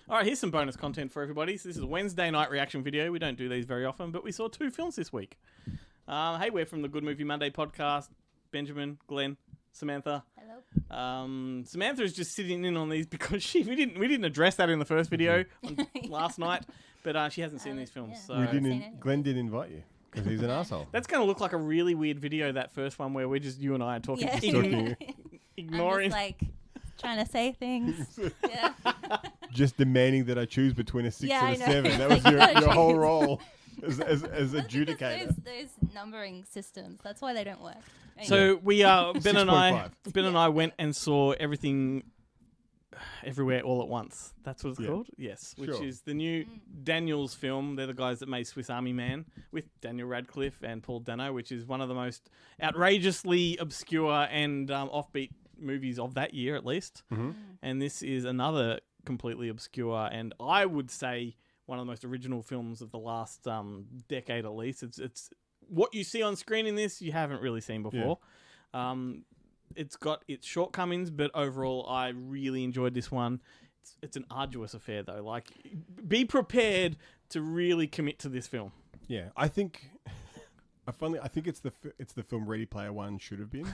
All right, here's some bonus content for everybody. So this is a Wednesday night reaction video. We don't do these very often, but we saw 2 films this week. Hey, we're from the Good Movie Monday podcast. Benjamin, Glenn, Samantha. Hello. Samantha is just sitting in on these because we didn't address that in the first video last night, but she hasn't seen these films. Yeah. So Glenn didn't invite you because he's an asshole. that's going to look like a really weird video, that first one where we're just you and I are talking, Yeah. Talking- ignoring. I'm just trying to say things. Yeah. Just demanding that I choose between a 6 Yeah, and a I know. 7. That was You gotta your whole choose. role as Because adjudicator. those numbering systems, that's why they don't work. Anyway. So we Ben and 6.5. I went and saw Everything Everywhere All at Once. That's what it's Yeah. called? Yes, which Sure. is the new Daniels film. They're the guys that made Swiss Army Man with Daniel Radcliffe and Paul Dano, which is one of the most outrageously obscure and offbeat movies of that year, at least. Mm-hmm. And this is another completely obscure and I would say one of the most original films of the last decade, at least. It's what you see on screen in this you haven't really seen before. It's got its shortcomings, but overall I really enjoyed this one. It's an arduous affair though. Like, be prepared to really commit to this film. Yeah, I think. I think it's the film Ready Player One should have been.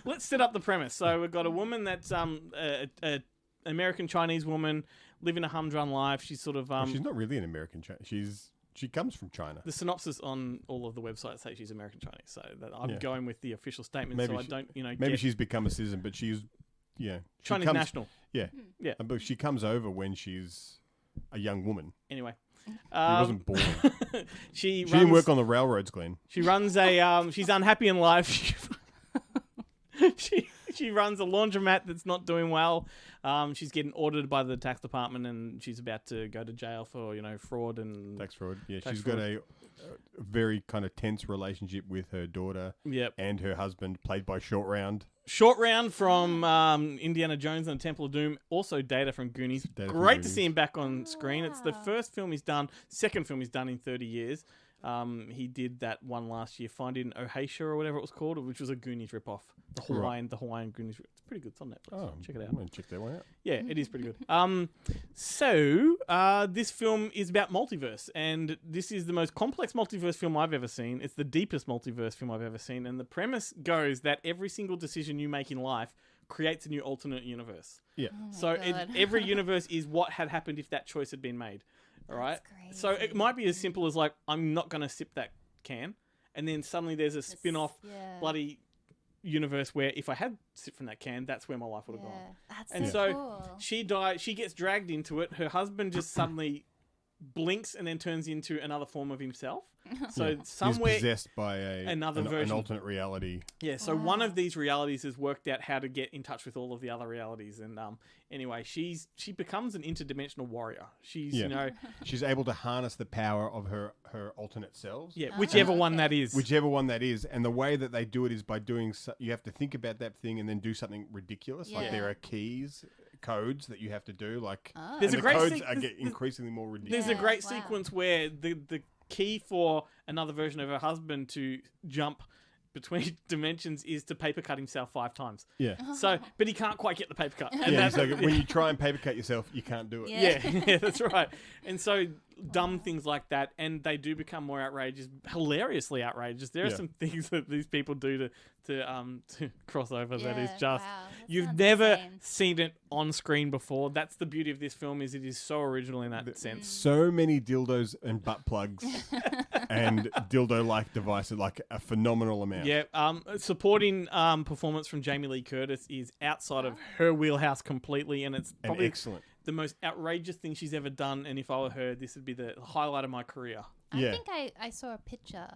Let's set up the premise. So we've got a woman that's a American Chinese woman living a humdrum life. She's sort of Well, she's not really an American. She comes from China. the synopsis on all of the websites say she's American Chinese. So that I'm Yeah. going with the official statement. Maybe so I she- don't Maybe get she's become a citizen, but she's she Chinese comes- national. Yeah, Yeah. But she comes over when she's a young woman. Anyway, She wasn't born. she She runs, didn't work on the railroads, Glenn. She runs a she's unhappy in life. She runs a laundromat that's not doing well. She's getting audited by the tax department, and she's about to go to jail for fraud and Tax fraud. Yeah, Tax she's got a very kind of tense relationship with her daughter Yep. and her husband, played by Short Round. Short Round from Indiana Jones and the Temple of Doom. Also Data from Goonies. Data from Great to Goonies. see him back on screen. It's the first film he's done. Second film he's done in 30 years. He did that one last year, Finding Ohaisha or whatever it was called, which was a Goonies ripoff. The Hawaiian Goonies. It's pretty good. It's on Netflix. Oh, Check it out. I'm gonna check that one out. Yeah, it is pretty good. So this film is about multiverse, and this is the most complex multiverse film I've ever seen. It's the deepest multiverse film I've ever seen, and the premise goes that every single decision you make in life creates a new alternate universe. Yeah. So God. every universe is what had happened if that choice had been made. All right. That's So it crazy. might be as simple as like, I'm not going to sip that can, and then suddenly there's a spin-off yeah. bloody universe where if I had sipped from that can, that's where my life would have gone. That's And so so cool. she died. She gets dragged into it. Her husband just suddenly blinks and then turns into another form of himself. So somewhere, He's possessed by another an version. alternate reality. yeah. So one of these realities has worked out how to get in touch with all of the other realities. And anyway, she becomes an interdimensional warrior. She's Yeah. She's able to harness the power of her alternate selves. yeah, whichever one that is. Whichever one that is, and the way that they do it is by doing. You have to think about that thing and then do something ridiculous. Like Yeah. there are codes that you have to do. Like There's and a the great codes se- are there's- get increasingly more ridiculous. There's a great Wow. sequence where the key for another version of her husband to jump between dimensions is to paper cut himself 5 times. Yeah. So, but he can't quite get the paper cut. And Yeah, that's so when you try and paper cut yourself, you can't do it. Yeah. yeah, that's right. And so dumb things like that, and they do become more outrageous, hilariously outrageous. There are Yeah. some things that these people do to cross over that is Yeah, just wow, that you've sounds never insane. seen it on screen before. That's the beauty of this film, is it is so original in that sense. So many dildos and butt plugs and dildo-like devices, like a phenomenal amount. Yeah, supporting performance from Jamie Lee Curtis is outside of her wheelhouse completely, and it's And probably excellent. the most outrageous thing she's ever done. And if I were her, this would be the highlight of my career. Yeah. I think I saw a picture.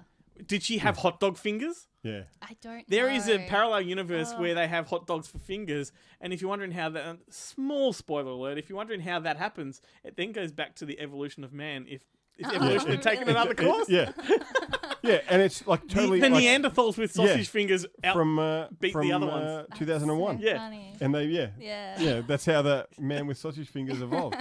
Did she have hot dog fingers? Yeah. I don't There know. is a parallel universe Oh. where they have hot dogs for fingers, and if you're wondering how that, small spoiler alert, if you're wondering how that happens, it then goes back to the evolution of man. If evolution had taken really? another course, Yeah. Yeah, and it's like totally the like Neanderthals with sausage fingers out. from beat the other ones. 2001. Yeah. Funny. And they Yeah. that's how the man with sausage fingers evolved.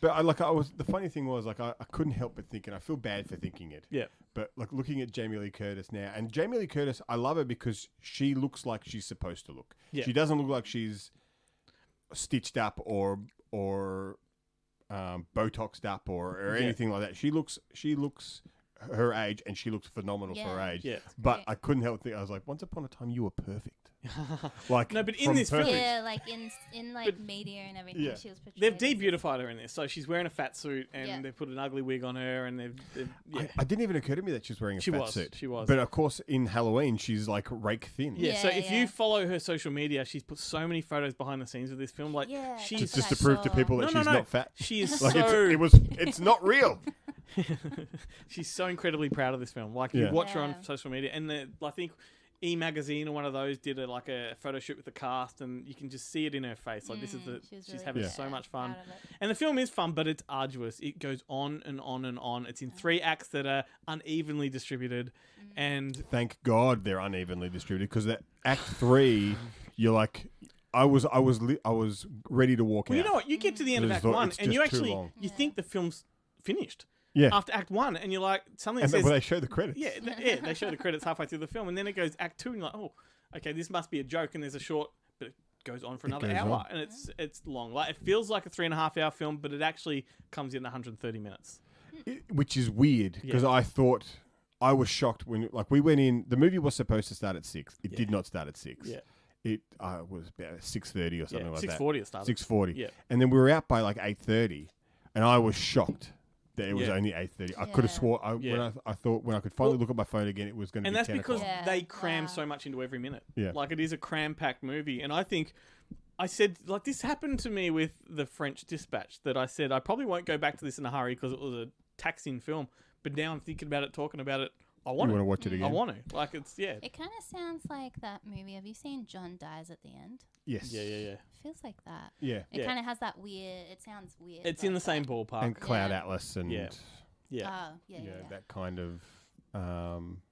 But the funny thing was I couldn't help but think, and I feel bad for thinking it. Yeah. But like looking at Jamie Lee Curtis now, and Jamie Lee Curtis, I love her because she looks like she's supposed to look. Yeah. She doesn't look like she's stitched up or Botoxed up or Yeah. anything like that. She looks her age, and she looks phenomenal for her Yeah. age. Yeah. But great. I couldn't help thinking, I was like, once upon a time, you were perfect. Like, No, but in from this film- perfect- Yeah, like in like media and everything, Yeah. she was portrayed. They've as- de-beautified her in this, so she's wearing a fat suit, and Yeah. they've put an ugly wig on her, and they've yeah. I didn't even occur to me that she was wearing a She fat was, suit. she was. But of course, in Halloween, she's like rake thin. Yeah, so Yeah, if yeah. you follow her social media, she's put so many photos behind the scenes of this film. Like, Yeah, she's that's Just what to I prove to saw. people that No, she's no. not fat. she is Like so it's not real. she's so incredibly proud of this film. Like, Yeah. you watch her on Yeah. social media, and I think E Magazine or one of those did a photo shoot with the cast, and you can just see it in her face. Like, this is she's really having Yeah. so much fun. proud of it. And the film is fun, but it's arduous. It goes on and on and on. It's in 3 acts that are unevenly distributed, and Thank God they're unevenly distributed, because that Act 3, you're like, I was ready to walk well, out. you know what? You get to the end of I Act just thought 1, it's and you just too actually long. you think the film's finished Yeah. after Act 1, and you're like, something And says well, they show the credits. yeah, they show the credits halfway through the film, and then it goes Act 2, and you're like, oh, okay, this must be a joke, and there's a short, but it goes on for another goes hour, on. and it's long. Like, it feels like a 3.5-hour film, but it actually comes in 130 minutes. Which is weird, because I thought, I was shocked when, like, we went in, the movie was supposed to start at 6. It did not start at 6. Yeah. It was about 6:30 or something like that. 6:40 it started. 6:40. Yeah. And then we were out by like 8:30, and I was shocked that it was Yeah. only 8:30. I could have Yeah. swore Yeah. I thought when I could finally look at my phone again, it was going to And be that's 10 because o'clock. Yeah. they cram Wow. so much into every minute. Yeah. Like, it is a cram-packed movie. And I think, I said, like, this happened to me with The French Dispatch, that I said, I probably won't go back to this in a hurry because it was a taxing film. But now I'm thinking about it, talking about it, I You want want to to. watch it I again? want to. Like, it's, yeah. It kind of sounds like that movie. Have you seen John Dies at the End? Yes. Yeah. Feels like that. Yeah. It Yeah. kind of has that weird. It sounds weird. It's in the like same that. ballpark. And Cloud Yeah. Atlas and Yeah. Yeah. Oh, yeah. that kind of.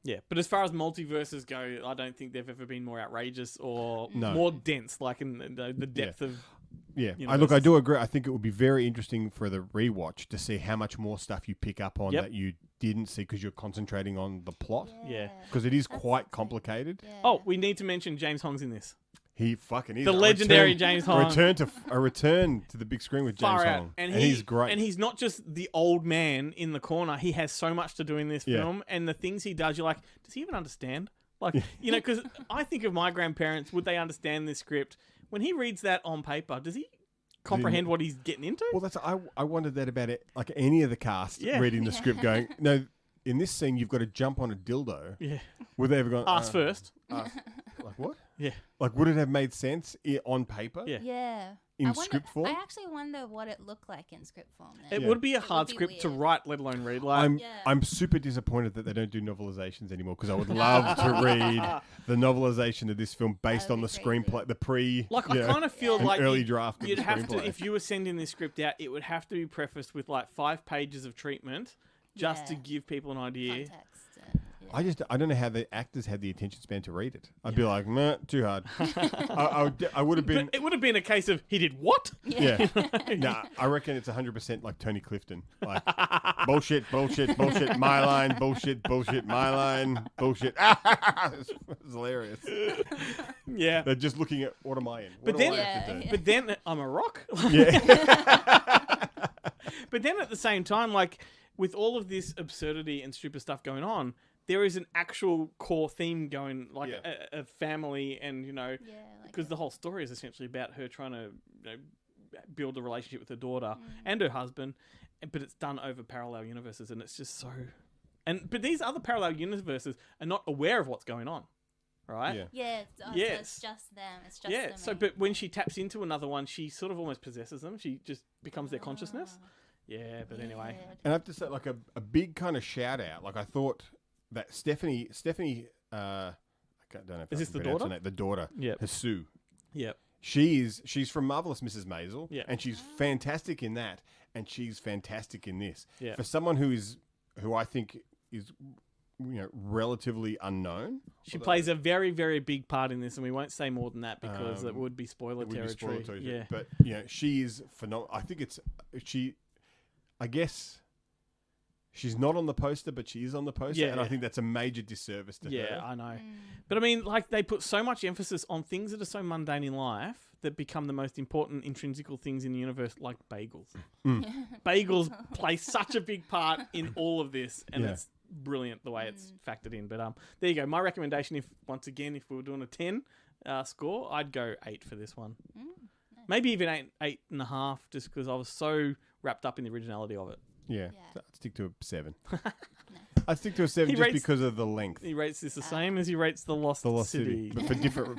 Yeah, but as far as multiverses go, I don't think they've ever been more outrageous or No. more dense, like in the depth of. Yeah, You I know, do agree. I think it would be very interesting for the rewatch to see how much more stuff you pick up on Yep. that you didn't see because you're concentrating on the plot. Yeah. Because it is That's quite something. complicated. Yeah. Oh, we need to mention James Hong's in this. He fucking is The a legendary return- James a Hong. return to the big screen with James Far out. Hong, And he's great. And he's not just the old man in the corner. He has so much to do in this Yeah. film, and the things he does, you're like, does he even understand? Like, you know, because I think of my grandparents. Would they understand this script? When he reads that on paper, does he comprehend what he's getting into? Well, that's I wondered that about it. Like any of the cast Yeah. reading the script, going, no, in this scene you've got to jump on a dildo. Yeah. Would they ever gone? Ask first. Like what? Yeah. Like would it have made sense on paper? Yeah. Yeah. In I wonder, script form? I actually wonder what it looked like in script form. Then. It Yeah. would be a It hard would be script to weird. write, let alone read. Like, I'm Yeah. I'm super disappointed that they don't do novelizations anymore because I would love to read the novelization of this film based That on the would be crazy. screenplay, the pre. Like, you I know, kind of feel Yeah. an like early draft. Of you'd the have to, screenplay. if you were sending this script out, it would have to be prefaced with like 5 pages of treatment just to Yeah. give people an idea. Context. I don't know how the actors had the attention span to read it. I'd be like, meh, too hard. I would have been. But it would have been a case of, he did what? Yeah. Nah, I reckon it's 100% like Tony Clifton. Like, bullshit, bullshit, bullshit, my line, bullshit, bullshit, my line, bullshit. It's hilarious. Yeah. They're just looking at, what am I in? What But do then- I have to Yeah. do? But then, I'm a rock. Yeah. But then at the same time, like, with all of this absurdity and stupid stuff going on, there is an actual core theme going, like Yeah. a family, and, you know, Yeah. Like because the whole story is essentially about her trying to, you know, build a relationship with her daughter and her husband, but it's done over parallel universes, and it's just so. But these other parallel universes are not aware of what's going on, right? Yeah. Yeah. So Yes. it's just them. It's just Yeah. them. So, but when she taps into another one, she sort of almost possesses them. She just becomes their consciousness. Yeah. But anyway. And I have to say, like, a big kind of shout out. Like, I thought that Stephanie, I don't know if Is I this can the pronounce daughter? her name, the daughter, Yep. Hasu. Yep. She's from Marvelous Mrs. Maisel, Yeah. and she's fantastic in that, and she's fantastic in this. Yeah. For someone who I think is, relatively unknown. She plays a very, very big part in this, and we won't say more than that because it Um, would be spoiler It would be territory. spoiler territory, Yeah. but she is phenomenal. I think I guess she's not on the poster, but she is on the poster, Yeah. and I think that's a major disservice to Yeah, her. I know. But I mean, like, they put so much emphasis on things that are so mundane in life that become the most important intrinsical things in the universe, like bagels. Bagels play such a big part in all of this, and Yeah. it's brilliant the way it's factored in. But there you go. My recommendation, if we were doing a 10 score, I'd go 8 for this one. Maybe even 8.5, just because I was so wrapped up in the originality of it. Yeah, Yeah. so I'd stick to a 7. I'd stick to a 7 He just rates- because of the length. He rates this the same as he rates The Lost, The Lost City. City, but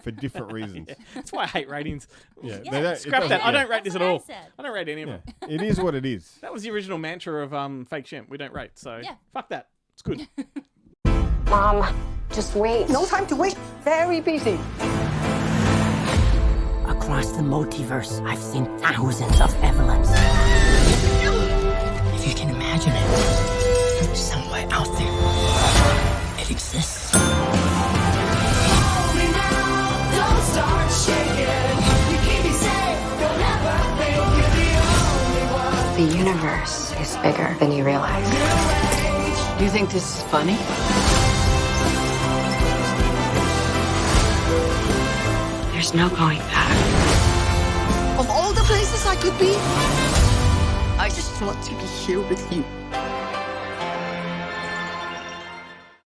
for different reasons. That's why I hate ratings. Yeah, Yeah, they don't- it Scrap doesn't- that. I yeah. don't rate this at That's what I all. said. I don't rate any of Yeah, them. it is what it is. That was the original mantra of Fake Shemp. We don't rate, so Yeah. fuck that. It's good. Mom, just wait. No time to wait. Very busy. Across the multiverse, I've seen thousands of Evelyns. If you can imagine it, somewhere out there, it exists. The universe is bigger than you realize. You think this is funny? There's no going back. Of all the places I could be, I just want to be here with you.